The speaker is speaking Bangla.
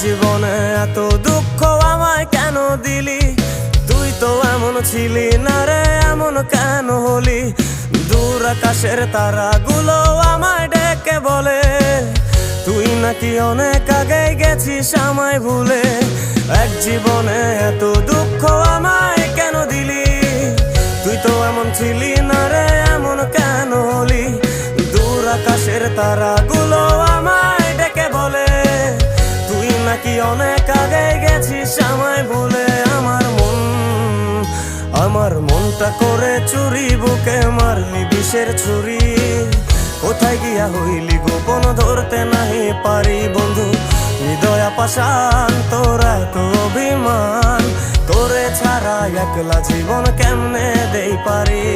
জীবনে এত দুঃখ আমায় কেন দিলি? তুই তো এমন ছিলি না রে, এমন কেন হলি? দূর আকাশের তারাগুলো আমায় ডেকে বলে তুই নাকি অনেক আগে গেছিস আমায় ভুলে। এক জীবনে এত দুঃখ আমায় কেন দিলি? তুই তো এমন ছিলি না রে, এমন কেন হলি? দূর আকাশের তারাগুলো আমায় ডেকে বলে তুই নাকি অনেক আগে গেছিস আমায় ভুলে। আমার মনটা করে চুরি, বুকে মারলি বিষের ছুরি। কোথায় গিয়া হইলি গোপন ধরতে নাহি পারি বন্ধু। হৃদয় পাষাণ তোর এত অভিমান, তোরে ছাড়া একলা জীবন কেমনে দেই পারি?